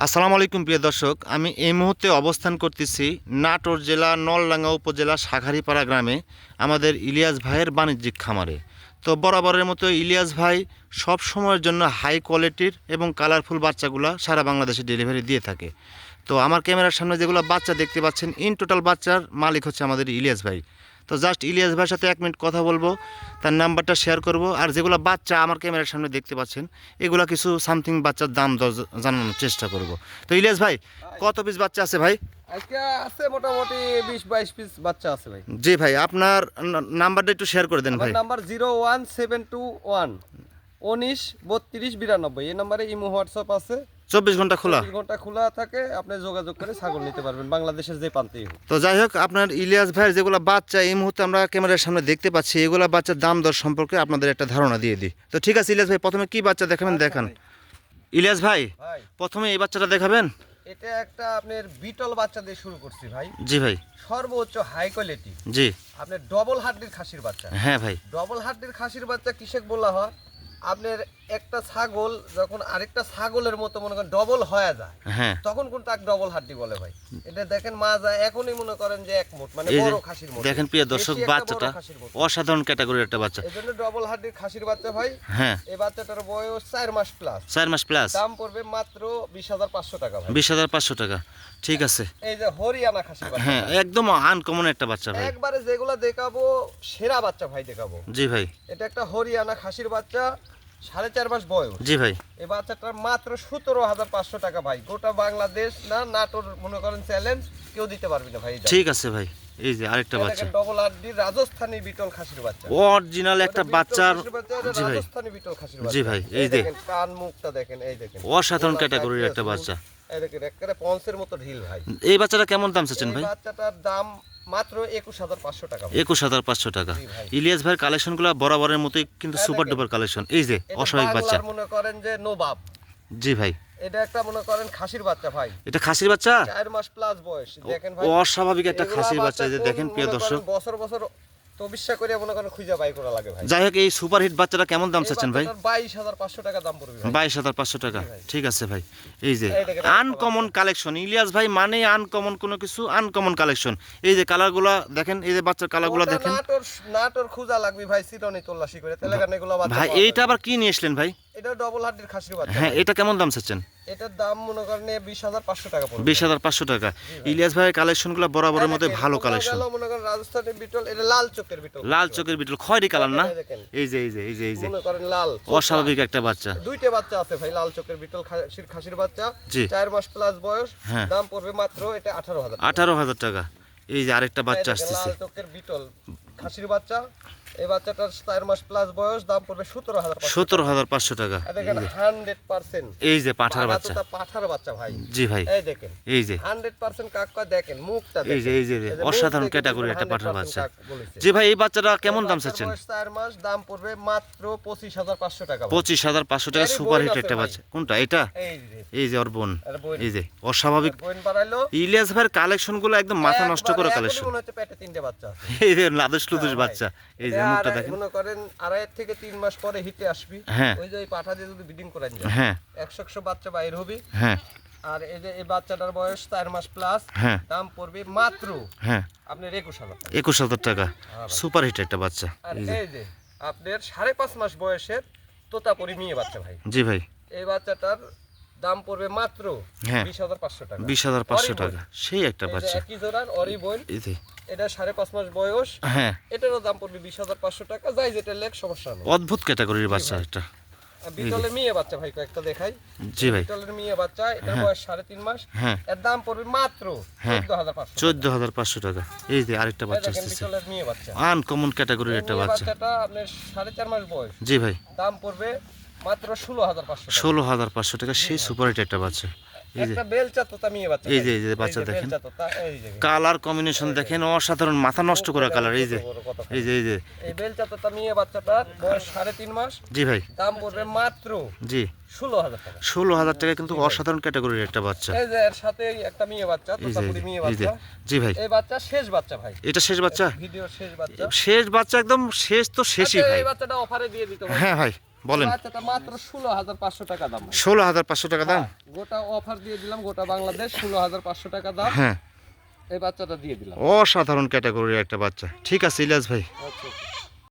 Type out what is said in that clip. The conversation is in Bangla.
আসসালামু আলাইকুম প্রিয় দর্শক, আমি এই মুহূর্তে অবস্থান করতেছি নাটোর জেলা নলডাঙ্গা উপজেলা শাখারীপাড়া গ্রামে আমাদের ইলিয়াস ভাইয়ের বাণিজ্যিক খামারে। তো বরাবরের মতো ইলিয়াস ভাই সব সময়ের জন্য হাই কোয়ালিটির এবং কালারফুল বাচ্চাগুলো সারা বাংলাদেশে ডেলিভারি দিয়ে থাকে। তো আমার ক্যামেরার সামনে যেগুলো বাচ্চা দেখতে পাচ্ছেন, ইন টোটাল বাচ্চার মালিক হচ্ছে আমাদের ইলিয়াস ভাই। তো জাস্ট ইলিয়াস ভাইয়ের সাথে 1 মিনিট কথা বলবো, তার নাম্বারটা শেয়ার করব। আর যেগুলো বাচ্চা আমার ক্যামেরার সামনে দেখতে পাচ্ছেন, এগুলো কিছু সামথিং বাচ্চার দাম দর জানানোর চেষ্টা করব। তো ইলিয়াস ভাই, কত পিস বাচ্চা আছে ভাই? আজকে আছে মোটামুটি 20-22 পিস বাচ্চা আছে ভাই। জি ভাই, আপনার নাম্বারটা একটু শেয়ার করে দেন ভাই। আমার নাম্বার 01721 19 32 92। এই নাম্বারে ইমো হোয়াটসঅ্যাপ আছে। 24 ঘন্টা খোলা? 24 ঘন্টা খোলা থাকে, আপনি যোগাযোগ করে ছাগল নিতে পারবেন বাংলাদেশের যে প্রান্তেই হোক। তো যাই হোক, আপনার ইলিয়াস ভাইয়ের যেগুলো বাচ্চা এই মুহূর্তে আমরা ক্যামেরার সামনে দেখতে পাচ্ছি, এগুলো বাচ্চার দাম দর সম্পর্কে আপনাদের একটা ধারণা দিয়ে দিই। তো ঠিক আছে ইলিয়াস ভাই, প্রথমে কি বাচ্চা দেখাবেন দেখান। ইলিয়াস ভাই, ভাই প্রথমে এই বাচ্চাটা দেখাবেন। এটা একটা আপনার বিটল বাচ্চা দিয়ে শুরু করছি ভাই। জি ভাই। সর্বোচ্চ হাই কোয়ালিটি, জি। আপনার ডবল হাড্ডির খাসির বাচ্চা। হ্যাঁ ভাই। ডবল হাড্ডির খাসির বাচ্চা কিসেক বলা হয়, আপনার একটা ছাগল যখন আরেকটা ছাগলের মতো মনে করেন ডবল হয়ে যায়, হ্যাঁ, তখন কোন তাক ডবল হাড্ডি বলে ভাই। এটা দেখেন মাজা এখনই মনে করেন যে এক মুঠ, মানে এই যে বড় খাসির মতো। দেখেন প্রিয় দর্শক, বেশি একটা বাচ্চাটা বড় খাসির মতো। অসাধারণ ক্যাটাগরির একটা বাচ্চা। এজন্য ডবল হাড্ডির খাসির বাচ্চা ভাই। হ্যাঁ, এই বাচ্চাটার বয়স 4 মাস প্লাস। 4 মাস প্লাস। দাম পড়বে মাত্র 20,500 টাকা ভাই। 20,500 টাকা। ঠিক আছে। এই যে হরিয়ানা খাসির বাচ্চা। হ্যাঁ, একদম আনকমন একটা বাচ্চা ভাই। একবারে যেগুলো দেখাবো সেরা বাচ্চা ভাই দেখাবো। জি ভাই। এটা একটা হরিয়ানা খাসির বাচ্চা, 4.5 মাস বয়স। জি ভাই। এই বাচ্চাটার মাত্র 17,500 টাকা ভাই। গোটা বাংলাদেশ না নাটোর মনে করেন চ্যালেঞ্জ, কেউ দিতে পারবি না ভাই। ঠিক আছে ভাই। এই যে আরেকটা বাচ্চা, ডবল হাড্ডি রাজস্থানী বিটল খাসির বাচ্চা, অরিজিনাল একটা বাচ্চার। জি ভাই। রাজস্থানী বিটল খাসির বাচ্চা। জি ভাই, এই যে দেখেন কান মুখটা দেখেন, এই দেখেন অসাধারণ ক্যাটাগরির একটা বাচ্চা। এই দেখেন একেবারে পঞ্চের মতো ঢিল ভাই। এই বাচ্চাটা কেমন দাম চাচ্ছেন ভাই? এই বাচ্চাটার দাম মাত্র 21,500 টাকা ভাই। 21,500 টাকা। জি ভাই। ইলিয়াস ভাইয়ের কালেকশনগুলো বরাবরের মতোই কিন্তু সুপার ডুপার কালেকশন। এই যে এটা অস্বাভাবিক বাচ্চা। বাংলার মনে করেন যে নবাব। জি ভাই। এটা একটা মনে করেন খাসির বাচ্চা ভাই। এটা খাসির বাচ্চা? 4 মাস প্লাস বয়স। দেখেন ভাই অস্বাভাবিক একটা এগুলা খাসির বাচ্চা, এই যে কোন দেখেন প্রিয় মনে করেন দর্শক। বছর বছর তবিস্যা করে মনে করেন খুঁজে বাই করা লাগে ভাই। যাই হোক, এই সুপার হিট বাচ্চাটা কেমন দাম চাচ্ছেন ভাই? 22,500 টাকা দাম পড়বে ভাই। 22,500 টাকা। জি ভাই। ঠিক আছে ভাই। এই যে এই দেখেন আনকমন কালেকশন, ইলিয়াস ভাই মানে আনকমন কোনো কিছু, আনকমন কালেকশন। এই যে কালারগুলো দেখেন, এই যে বাচ্চার কালারগুলো ওটা দেখেন নাটোর খুঁজা লাগবে ভাই, সিটনি তল্লাশি করে তেলেগান এগুলো বাচ্চা ভাই। পাওয়া এইটা যায়। আবার কি নিয়ে আসলেন ভাই? এটা ডবল হাড্ডির খাসির বাচ্চা। হ্যাঁ, এটা কেমন দাম চাচ্ছেন? এটার দাম মনে করেন 20,500 টাকা পড়বে। 20,500 টাকা। ইলিয়াস ভাইয়ের কালেকশনগুলো বরাবরের মধ্যে ভালো কালেকশন। মনে করেন রাজস্থানী বিটল, এটা লাল চোখের বিটল। লাল চোখের বিটল, খয়েরি কালার না? দেখেন। এই যে এই যে এই যে এই যে মনে করেন লাল। অস্বাভাবিক একটা বাচ্চা। দুইটা বাচ্চা আছে ভাই, লাল চোখের বিটল খাসির বাচ্চা। জি। 4 মাস প্লাস বয়স। হ্যাঁ। দাম পড়বে মাত্র এটা 18,000 টাকা। 18,000 টাকা। এই যে আরেকটা বাচ্চা এই দেখেন, আসতেছে। লাল চোখের বিটল খাসির বাচ্চা। এই বাচ্চাটার 4 মাস প্লাস বয়স, দাম পড়বে 17,500। 17,500 টাকা। দেখেন 100%। এই যে পাঠার বাচ্চা। পাঠার বাচ্চা ভাই। জি ভাই। এই দেখেন এই যে 100% কাকা দেখেন মুখটা দেখেন। এই যে এই যে এই যে মুখ অসাধারণ দেখে ক্যাটাগরি একটা 100% পাঠার বাচ্চা। কাক বলেছে। জি ভাই, এই বাচ্চাটা কেমন দাম বাচ্চার চাচ্ছেন? বয়স 4 মাস, দাম পড়বে মাত্র 25,500 টাকা ভাই। 25,500 টাকা। এরই সুপার বোন হিট আছে একটা ভাই। বাচ্চা। কোনটা এটা? এই যে এই যে ওর বোন। এর বোন। এই যে অস্বাভাবিক। বোন বাড়াইলো। ইলিয়াস ভাইয়ের কালেকশনগুলো একদম মাথা নষ্ট করে একবারে কালেকশন। এখনই মনে হচ্ছে পেটে 3টে বাচ্চা আছে। এই যে লাদুস লুদুস হ্যাঁ ভাই। বাচ্চা। এই যে এটা মুখটা আর দেখেন। মনে করেন 2.5 থেকে 3 মাস পরে হিটে আসবি। হ্যাঁ। ওই যে ওই পাঠা দিয়ে যদি ব্রিডিং করান যায়, হ্যাঁ 100 বাচ্চা বাইর হবে। হ্যাঁ আর এই যে এই বাচ্চাটার বয়স 4 মাস প্লাস, হ্যাঁ দাম পড়বে মাত্র হ্যাঁ আপনার 21,000 টাকা। 21,000 টাকা। হ্যাঁ ভাই। সুপার হিট একটা বাচ্চা। আর এই যে এই যে আপনার 5.5 মাস বয়সের তোতাপুরি মেয়ে বাচ্চা ভাই। জি ভাই। এই বাচ্চাটার দাম পড়বে মাত্র হ্যাঁ। 20,500 টাকা। 20,500 অরিবল। টাকা। সেই একটা এই যে বাচ্চা। একই জোড়ার অরিবল। এই যে এটা 5.5 মাস বয়স, হ্যাঁ, এটারও দাম পড়বে 20,500 টাকা। যাই যেটা লেখ সমস্যা নেই। অদ্ভুত ক্যাটাগরির বাচ্চা একটা। আর বিটলের মেয়ে বাচ্চা ভাই কয়েকটা দেখাই। জি ভাই। বিটলের মেয়ে বাচ্চা, এটার বয়স 3.5 মাস। হ্যাঁ এর দাম পড়বে মাত্র হ্যাঁ। 14,500। 14,500 টাকা। এই যে আরেকটা এই বাচ্চা দেখেন আসতেছে। বিটলের মেয়ে বাচ্চা। আনকমন ক্যাটাগরির একটা এই মেয়ে বাচ্চা। বাচ্চাটা আপনার 4.5 মাস বয়স, জি ভাই। দাম পড়বে মাত্র 16,500 টাকা। 16,500 টাকা। সেই সুপার হিট একটা বাচ্চা। এই যে একটা বেলচা তোতা মেয়ে বাচ্চা। এই যে ভাই। এই যে বাচ্চা দেখেন। বেলচা তোতা, এই যে কালার কম্বিনেশন দেখেন, অসাধারণ, মাথা নষ্ট করা কালার। এই যে এই যে এই যে এই বেলচা তোতা মেয়ে বাচ্চাটার বয়স 3.5 মাস, জি ভাই। দাম পড়বে মাত্র জি 16,000 টাকা। 16,000 টাকা, কিন্তু অসাধারণ ক্যাটাগরির একটা বাচ্চা। এই যে এর সাথে একটা মেয়ে বাচ্চা, এই যে তোতাপুরি মেয়ে এই যে বাচ্চা। জি ভাই। এই বাচ্চা শেষ বাচ্চা ভাই, এটা শেষ বাচ্চা? ভিডিওর শেষ বাচ্চা। শেষ বাচ্চা, একদম শেষ তো শেষই আচ্ছা, ভাই। এই বাচ্চাটা অফারে দিয়ে দিতে ভাই। হ্যাঁ ভাই, বলেন। বাচ্চাটা মাত্র 16,500 টাকা দাম। 16,500 টাকা দাম। গোটা অফার দিয়ে দিলাম, গোটা বাংলাদেশ 16,500 টাকা দাম। হ্যাঁ, এই বাচ্চাটা দিয়ে দিলাম। অসাধারণ ক্যাটাগরির একটা বাচ্চা। ঠিক আছে ইলিয়াস ভাই। আচ্ছা।